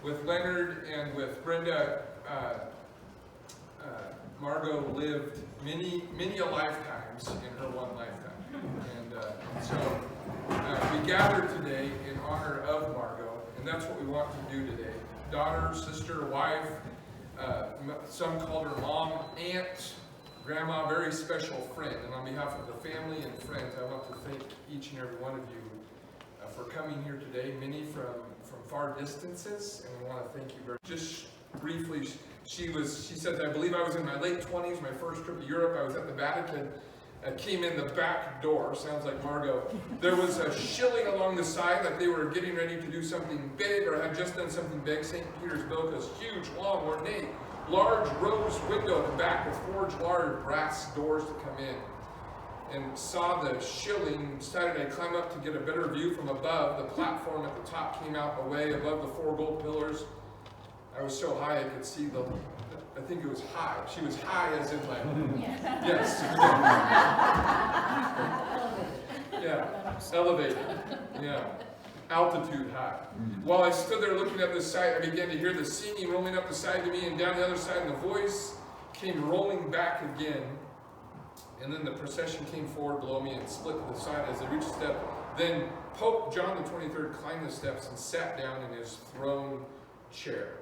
with Leonard and with Brenda, Margot lived many a lifetimes in her one lifetime. And so we gathered today in honor of Margot, and that's what we want to do today. Daughter, sister, wife, some called her mom, aunt, grandma, very special friend. And on behalf of the family and friends, I want to thank each and every one of you for coming here today, many from far distances, and I want to thank you very much. Just briefly, she said, I believe I was in my late 20s, my first trip to Europe. I was at the Vatican. I came in the back door, sounds like Margot. There was a shilling along the side, like they were getting ready to do something big or had just done something big. St. Peter's built this huge, long, ornate, large rose window at the back with forged large brass doors to come in. And saw the shilling, decided I'd climb up to get a better view from above. The platform at the top came out away above the 4 gold pillars. I was so high I could see I think it was high. She was high as in like, yes. Yeah, elevated. Yeah, altitude high. While I stood there looking at the side, I began to hear the singing rolling up the side to me and down the other side, and the voice came rolling back again. And then the procession came forward below me and split to the side as they reached a step. Then Pope John the 23rd climbed the steps and sat down in his throne chair.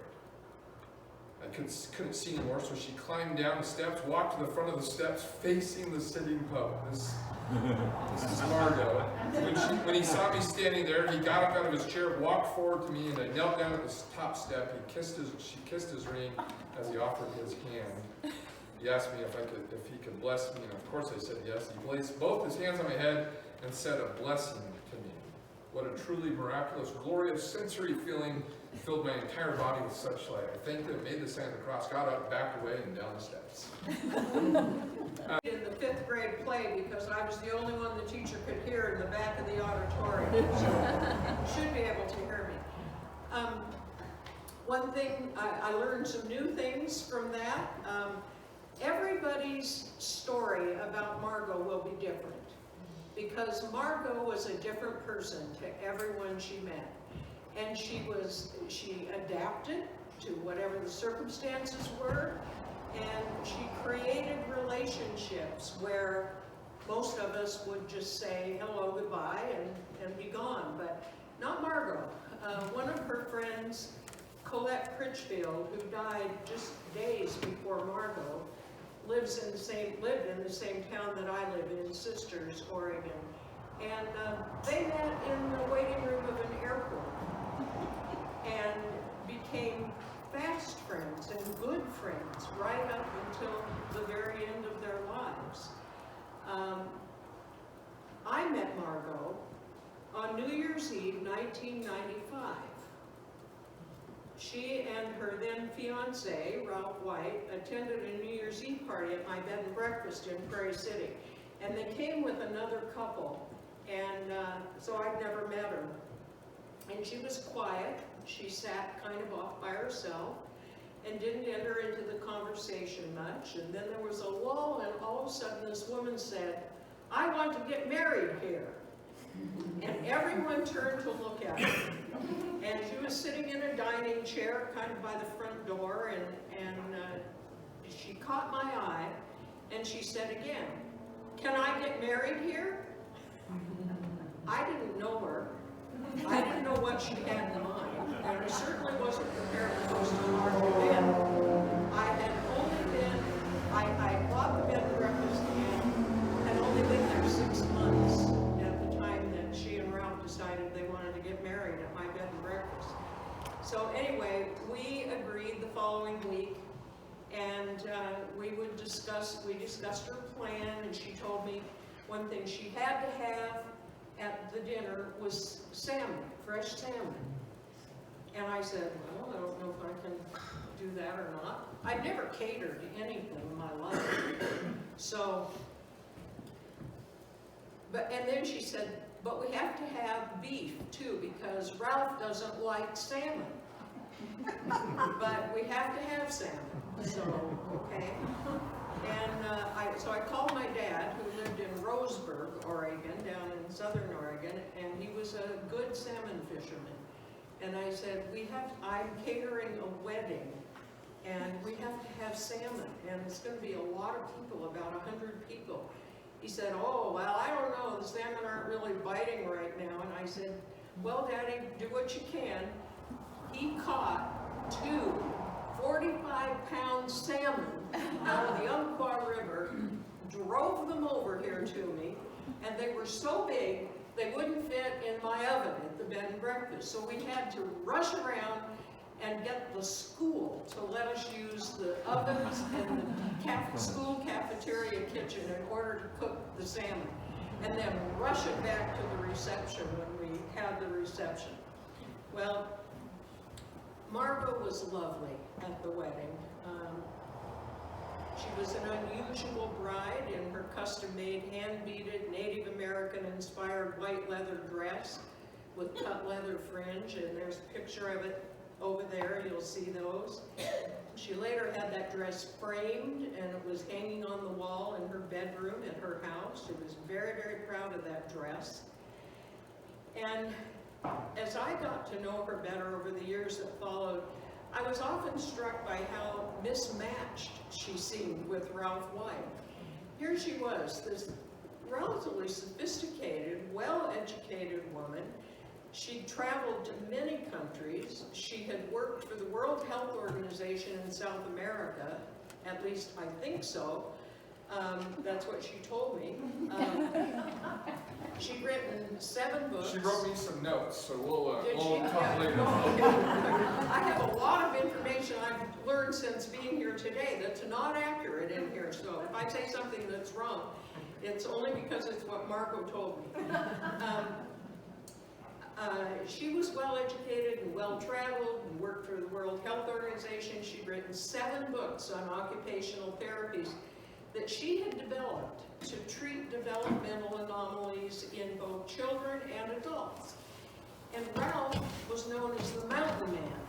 I couldn't see anymore, so she climbed down the steps, walked to the front of the steps, facing the sitting Pope. This is Margot. When he saw me standing there, he got up out of his chair, walked forward to me, and I knelt down at the top step. She kissed his ring as he offered his hand. He asked me if he could bless me, and of course I said yes. He placed both his hands on my head and said a blessing to me. What a truly miraculous, glorious, sensory feeling filled my entire body with such light. I thanked him, made the sign of the cross, got up, backed away, and down the steps. In the 5th grade play, because I was the only one the teacher could hear in the back of the auditorium, so should be able to hear me. One thing, I learned some new things from that. Everybody's story about Margot will be different, because Margot was a different person to everyone she met. And she adapted to whatever the circumstances were, and she created relationships where most of us would just say hello, goodbye, and be gone, but not Margot. One of her friends, Colette Critchfield, who died just days before Margot, lived in the same town that I live in, Sisters, Oregon. And they met in the waiting room of an airport and became fast friends and good friends right up until the very end of their lives. I met Margot on New Year's Eve, 1995. She and her then fiance, Ralph White, attended a New Year's Eve party at my bed and breakfast in Prairie City. And they came with another couple, and so I'd never met her. And she was quiet. She sat kind of off by herself and didn't enter into the conversation much. And then there was a lull, and all of a sudden this woman said, "I want to get married here." And everyone turned to look at her. And she was sitting in a dining chair kind of by the front door, and she caught my eye, and she said again, "Can I get married here?" I didn't know her. I didn't know what she had in mind, and I certainly wasn't prepared to host a large event. I had only been, I bought the bed and breakfast and had only been there 6 months at the time that she and Ralph decided they wanted to get married at my bed and breakfast. So anyway, we agreed the following week, and we discussed her plan, and she told me one thing she had to have at the dinner was salmon, fresh salmon. And I said, well, I don't know if I can do that or not. I'd never catered to anything in my life. So, and then she said, but we have to have beef too, because Ralph doesn't like salmon. But we have to have salmon, so, okay. And so I called my dad, who lived in Roseburg, Oregon, down in southern Oregon, and he was a good salmon fisherman. And I said, I'm catering a wedding, and we have to have salmon, and it's gonna be a lot of people, about 100 people. He said, oh, well, I don't know, the salmon aren't really biting right now. And I said, well, Daddy, do what you can. He caught 2 45-pound salmon out of the Umpqua River, drove them over here to me, and they were so big, they wouldn't fit in my oven at the bed and breakfast. So we had to rush around and get the school to let us use the ovens and the school cafeteria kitchen in order to cook the salmon, and then rush it back to the reception when we had the reception. Well, Margot was lovely at the wedding. She was an unusual bride in her custom-made, hand-beaded, Native American-inspired white leather dress with cut leather fringe, and there's a picture of it over there, you'll see those. She later had that dress framed, and it was hanging on the wall in her bedroom at her house. She was very, very proud of that dress. And as I got to know her better over the years that followed, I was often struck by how mismatched she seemed with Ralph White. Here she was, this relatively sophisticated, well-educated woman. She'd traveled to many countries. She had worked for the World Health Organization in South America, at least I think so. That's what she told me. She'd written 7 books. She wrote me some notes, so we'll talk Yeah, later. I have a lot of information I've learned since being here today that's not accurate in here. So if I say something that's wrong, it's only because it's what Margot told me. She was well-educated and well-traveled and worked for the World Health Organization. She'd written 7 books on occupational therapies that she had developed to treat developmental anomalies in both children and adults. And Ralph was known as the Mountain Man,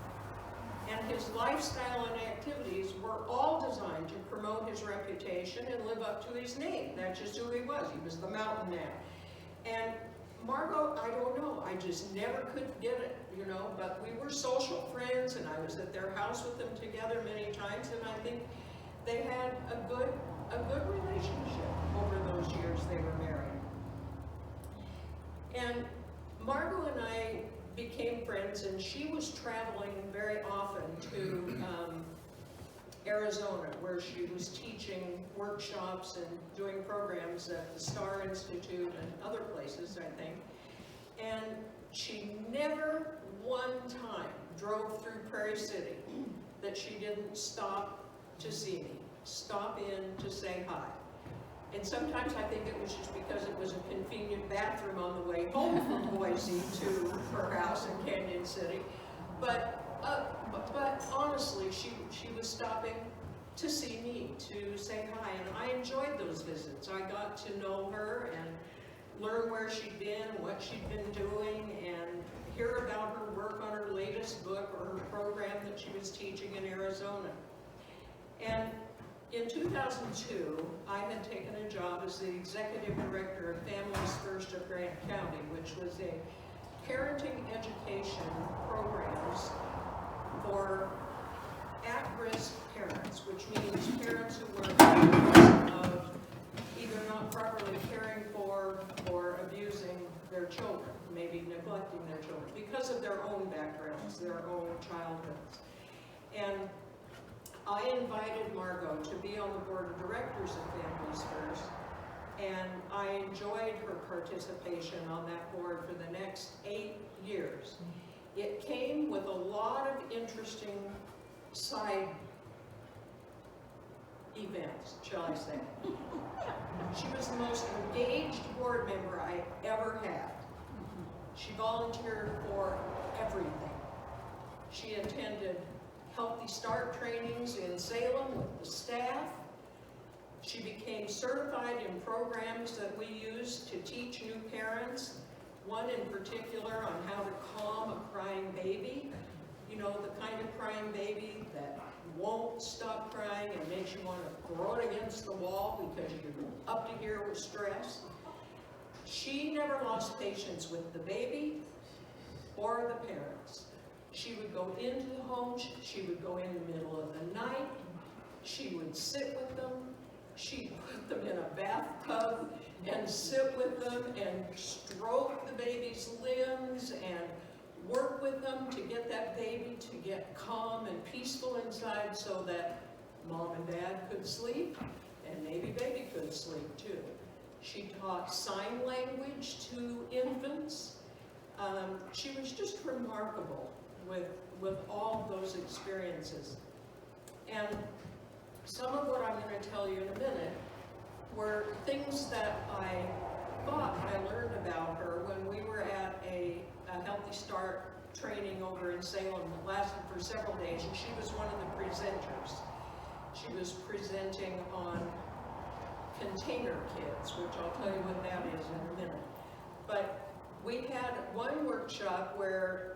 and his lifestyle and activities were all designed to promote his reputation and live up to his name. That's just who he was. He was the Mountain Man. And Margot, I don't know, I just never could get it, you know, but we were social friends, and I was at their house with them together many times, and I think they had a good relationship over those years they were married. And Margot and I became friends, and she was traveling very often to Arizona, where she was teaching workshops and doing programs at the Star Institute and other places, I think. And she never one time drove through Prairie City that she didn't stop to see me, stop in to say hi. And sometimes I think it was just because it was a convenient bathroom on the way home from Boise to her house in Canyon City. But honestly, she was stopping to see me, to say hi, and I enjoyed those visits. I got to know her and learn where she'd been, what she'd been doing, and hear about her work on her latest book or her program that she was teaching in Arizona. And in 2002, I had taken a job as the executive director of Families First of Grant County, which was a parenting education programs for at-risk parents, which means parents who were at risk of either not properly caring for or abusing their children, maybe neglecting their children, because of their own backgrounds, their own childhoods. And I invited Margot to be on the board of directors of Families First, and I enjoyed her participation on that board for the next 8 years. It came with a lot of interesting side events, shall I say. She was the most engaged board member I ever had. She volunteered for everything. She attended Healthy Start trainings in Salem with the staff. She became certified in programs that we use to teach new parents, one in particular on how to calm a crying baby. You know, the kind of crying baby that won't stop crying and makes you want to throw it against the wall because you're up to here with stress. She never lost patience with the baby or the parents. She would go into the home, she would go in the middle of the night, she would sit with them, she'd put them in a bathtub and sit with them and stroke the baby's limbs and work with them to get that baby to get calm and peaceful inside so that mom and dad could sleep and maybe baby could sleep too. She taught sign language to infants. She was just remarkable with all those experiences. And some of what I'm going to tell you in a minute were things that I thought I learned about her when we were at a Healthy Start training over in Salem that lasted for several days, and she was one of the presenters. She was presenting on container kids, which I'll tell you what that is in a minute. But we had one workshop where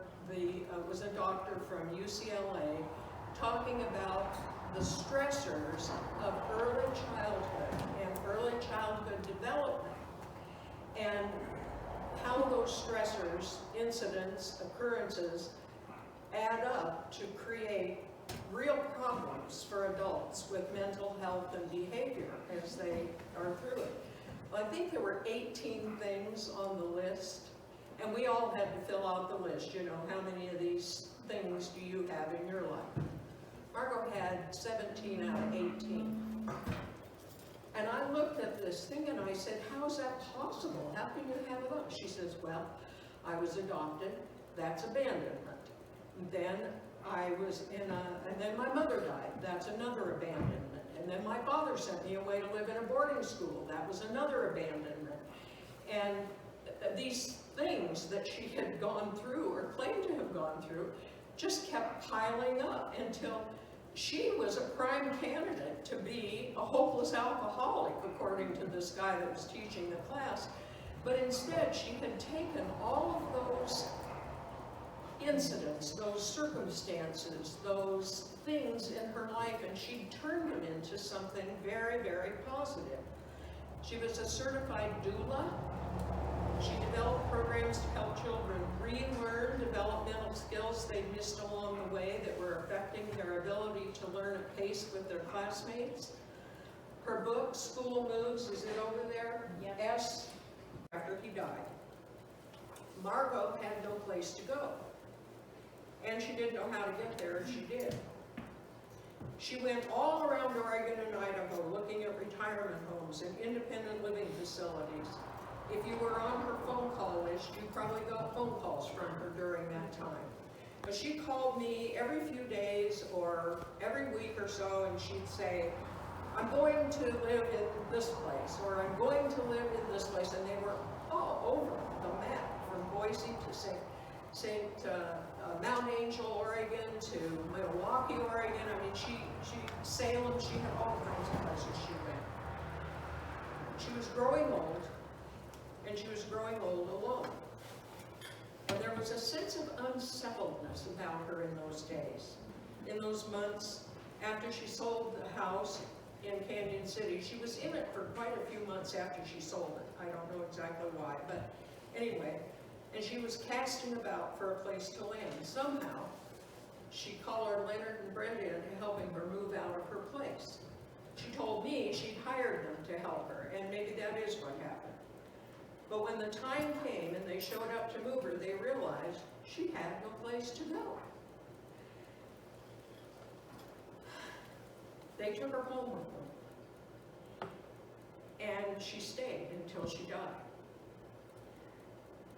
was a doctor from UCLA talking about the stressors of early childhood and early childhood development, and how those stressors, incidents, occurrences add up to create real problems for adults with mental health and behavior as they are through it. Well, I think there were 18 things on the list, and we all had to fill out the list. You know, how many of these things do you have in your life? Margot had 17 out of 18. And I looked at this thing and I said, how is that possible? How can you have those? She says, well, I was adopted, that's abandonment. Then I was and then my mother died, that's another abandonment. And then my father sent me away to live in a boarding school, that was another abandonment. And these things that she had gone through or claimed to have gone through just kept piling up until she was a prime candidate to be a hopeless alcoholic, according to this guy that was teaching the class. But instead, she had taken all of those incidents, those circumstances, those things in her life, and she turned them into something very, very positive. She was a certified doula. She developed programs to help children relearn developmental skills they missed along the way that were affecting their ability to learn at pace with their classmates. Her book, School Moves, is it over there? Yep. S, after he died. Margot had no place to go. And she didn't know how to get there, and she did. She went all around Oregon and Idaho looking at retirement homes and independent living facilities. If you were on her phone call list, you probably got phone calls from her during that time. But she called me every few days or every week or so, and she'd say, I'm going to live in this place, or I'm going to live in this place, and they were all over the map, from Boise to Mount Angel, Oregon, to Milwaukee, Oregon. I mean, Salem, she had all kinds of places she went. She was growing old, and she was growing old alone. And there was a sense of unsettledness about her in those days. In those months after she sold the house in Canyon City, she was in it for quite a few months after she sold it. I don't know exactly why, but anyway, and she was casting about for a place to land. Somehow, she collared Leonard and Brenda into helping her move out of her place. She told me she'd hired them to help her, and maybe that is what happened. But when the time came and they showed up to move her, they realized she had no place to go. They took her home with them, and she stayed until she died.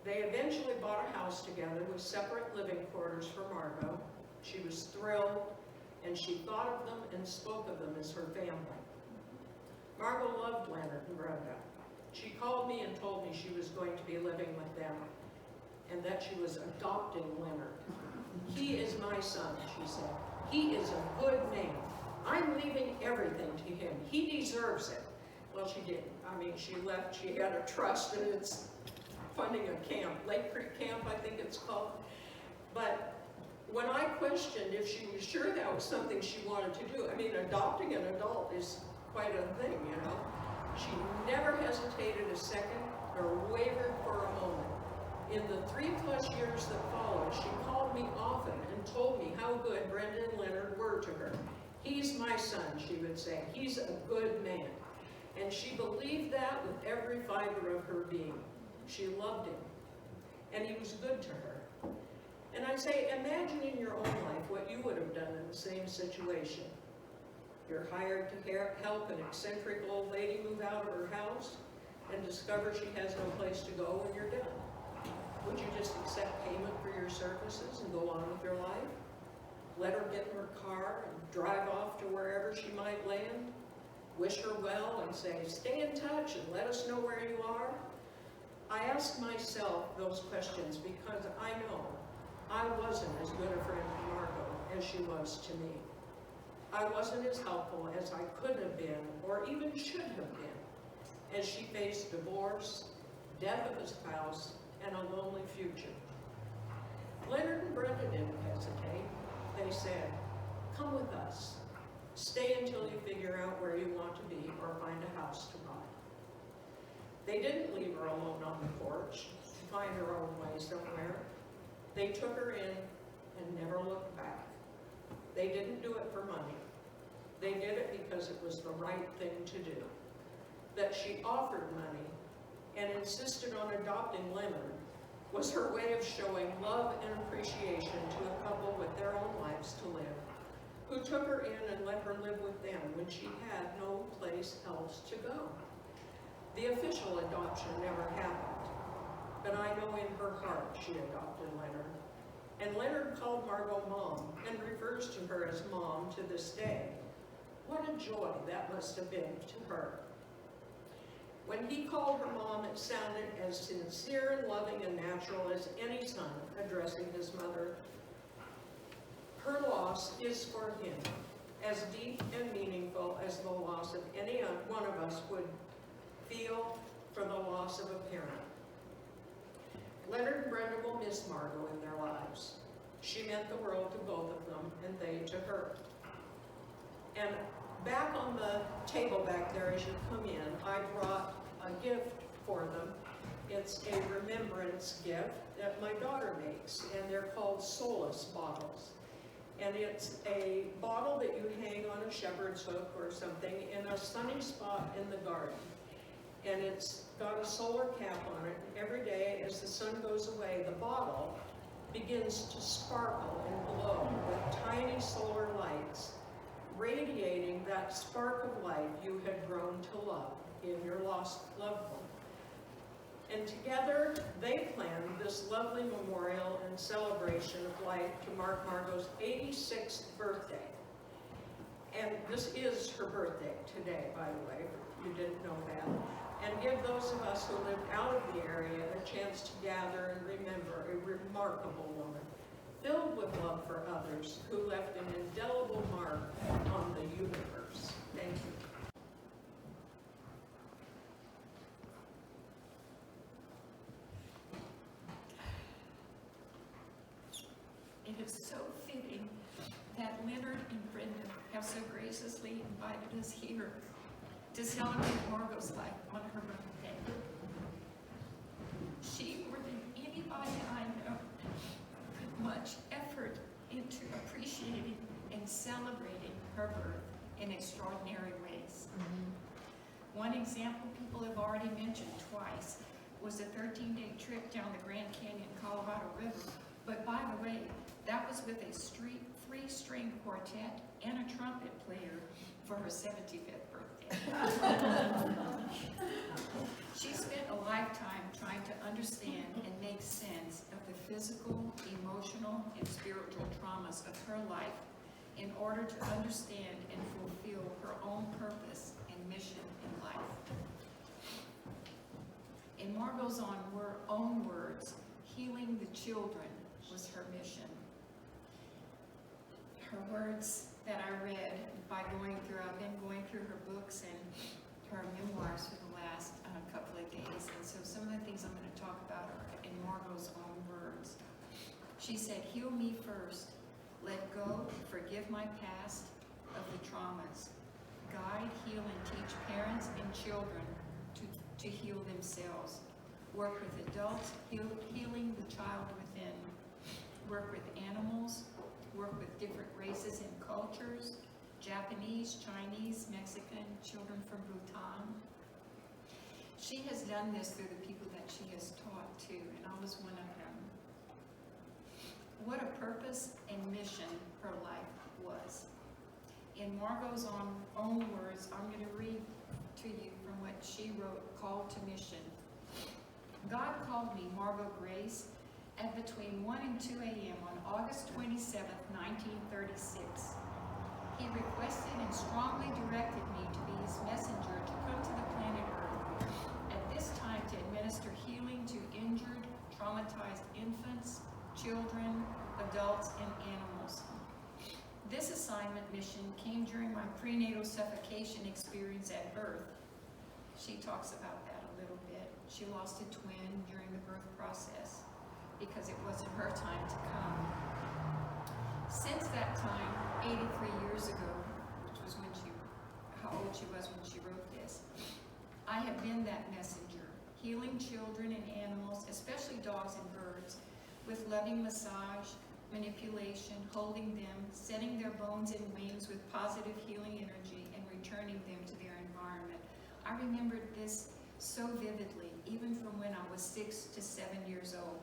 They eventually bought a house together with separate living quarters for Margot. She was thrilled, and she thought of them and spoke of them as her family. Margot loved Leonard and Brenda. She called me and told me she was going to be living with them and that she was adopting Leonard. He is my son, she said. He is a good man. I'm leaving everything to him. He deserves it. Well, she didn't. I mean, she left. She had a trust, and it's funding a camp, Lake Creek Camp, I think it's called. But when I questioned if she was sure that was something she wanted to do, I mean, adopting an adult is quite a thing, you know. She never hesitated a second or wavered for a moment. In the 3+ years that followed, she called called me often and told me how good Brenda and Leonard were to her. "He's my son," she would say. "He's a good man." And she believed that with every fiber of her being. She loved him, and he was good to her. And I say, imagine in your own life what you would have done in the same situation. You're hired to help an eccentric old lady move out of her house and discover she has no place to go when you're done. Would you just accept payment for your services and go on with your life? Let her get in her car and drive off to wherever she might land? Wish her well and say, "Stay in touch and let us know where you are"? I ask myself those questions because I know I wasn't as good a friend to Margot as she was to me. I wasn't as helpful as I could have been, or even should have been, as she faced divorce, death of a spouse, and a lonely future. Leonard and Brenda didn't hesitate. They said, "Come with us. Stay until you figure out where you want to be or find a house to buy." They didn't leave her alone on the porch to find her own way somewhere. They took her in and never looked back. They didn't do it for money. They did it because it was the right thing to do. That she offered money and insisted on adopting Leonard was her way of showing love and appreciation to a couple with their own lives to live, who took her in and let her live with them when she had no place else to go. The official adoption never happened, but I know in her heart she adopted Leonard. And Leonard called Margot Mom and refers to her as Mom to this day. What a joy that must have been to her. When he called her Mom, it sounded as sincere and loving and natural as any son addressing his mother. Her loss is for him as deep and meaningful as the loss of any one of us would feel for the loss of a parent. Leonard and Brenda will miss Margot in their lives. She meant the world to both of them, and they to her. And back on the table back there as you come in, I brought a gift for them. It's a remembrance gift that my daughter makes, and they're called Solace bottles. And it's a bottle that you hang on a shepherd's hook or something in a sunny spot in the garden. And it's got a solar cap on it, and every day as the sun goes away, the bottle begins to sparkle and glow with tiny solar lights, radiating that spark of life you had grown to love in your lost loved one. And together, they planned this lovely memorial and celebration of life to mark Margot's 86th birthday. And this is her birthday today, by the way, if you didn't know that. And give those of us who lived out of the area a chance to gather and remember a remarkable woman, filled with love for others, who left an indelible mark on the universe. Thank you. It is so fitting that Leonard and Brenda have so graciously invited us here to celebrate Margot's life on her birthday. She, more than anybody I know, put much effort into appreciating and celebrating her birth in extraordinary ways. One example people have already mentioned twice was a 13-day trip down the Grand Canyon, Colorado River. But by the way, that was with a three-string quartet and a trumpet player for her 75th birthday. She spent a lifetime trying to understand and make sense of the physical, emotional, and spiritual traumas of her life in order to understand and fulfill her own purpose and mission in life. In Margot's own words, healing the children was her mission. Her words that I read I've been going through her books and her memoirs for the last couple of days, and so some of the things I'm going to talk about are in Margot's own words. She said, "Heal me first, let go, forgive my past of the traumas, guide, heal, and teach parents and children to heal themselves, work with adults, healing the child within, work with animals, work with different races and cultures, Japanese, Chinese, Mexican, children from Bhutan. She has done this through the people that she has taught too, and I was one of them. What a purpose and mission her life was. In Margot's own words, I'm going to read to you from what she wrote, Call to Mission. God called me, Margot Grace, at between 1 and 2 a.m. on August 27, 1936. He requested and strongly directed me to be his messenger to come to the planet Earth at this time to administer healing to injured, traumatized infants, children, adults, and animals. This assignment mission came during my prenatal suffocation experience at birth. She talks about that a little bit. She lost a twin during the birth process because it wasn't her time to come. Since that time, 83 years ago, which was how old she was when she wrote this, I have been that messenger, healing children and animals, especially dogs and birds, with loving massage, manipulation, holding them, setting their bones and wings with positive healing energy, and returning them to their environment. I remembered this so vividly, even from when I was 6 to 7 years old,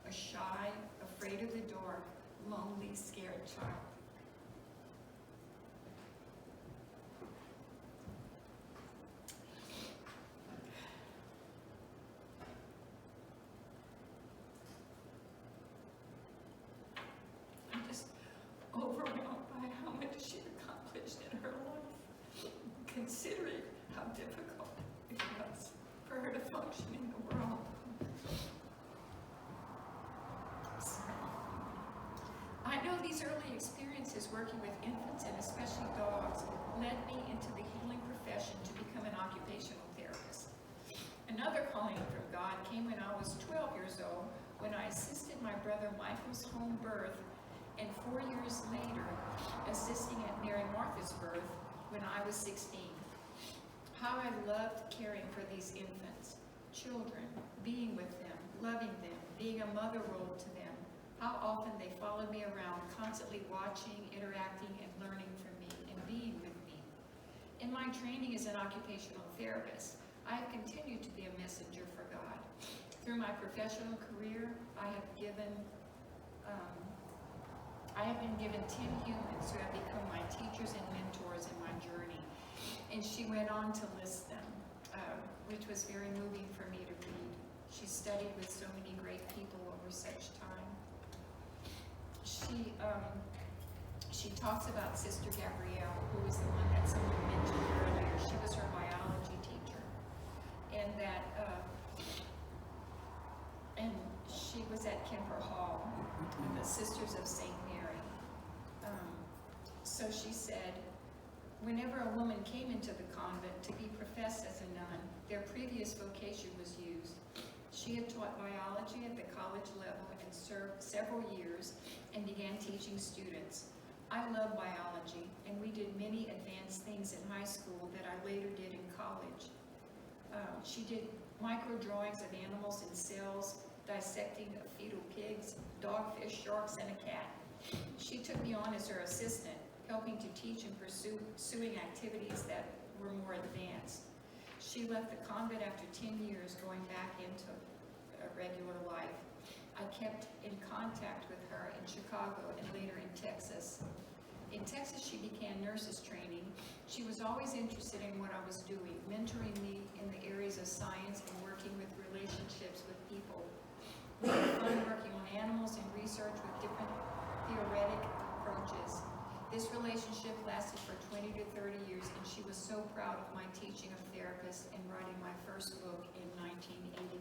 a shy, afraid of the dark, lonely, scared child. I'm just overwhelmed by how much she accomplished in her life, considering how difficult it was for her to function in the world. So, I know these early experiences working with infants and especially dogs led me into the healing profession to become an occupational therapist. Another calling from God came when I was 12 years old, when I assisted my brother Michael's home birth, and 4 years later, assisting at Mary Martha's birth when I was 16. How I loved caring for these infants, children, being with them, loving them, being a mother role to them. How often they followed me around, constantly watching, interacting, and learning from me, and being with me. In my training as an occupational therapist, I have continued to be a messenger for God. Through my professional career, I have been given 10 humans who have become my teachers and mentors in my journey. And she went on to list them, which was very moving for me to read. She studied with so many great people over such time. She talks about Sister Gabrielle, who was the one that someone mentioned earlier. She was her biology teacher. And that, and she was at Kemper Hall, the Sisters of St. Mary. So she said, whenever a woman came into the convent to be professed as a nun, their previous vocation was used. She had taught biology at the college level and served several years and began teaching students. I love biology, and we did many advanced things in high school that I later did in college. She did micro drawings of animals and cells, dissecting of fetal pigs, dogfish, sharks, and a cat. She took me on as her assistant, helping to teach and pursuing activities that were more advanced. She left the convent after 10 years, going back into a regular life. I kept in contact with her in Chicago and later in Texas. In Texas, she began nurses training. She was always interested in what I was doing, mentoring me in the areas of science and working with relationships with people. We had fun working on animals and research with different theoretic approaches. This relationship lasted for 20 to 30 years, and she was so proud of my teaching of therapists and writing my first book in 1981.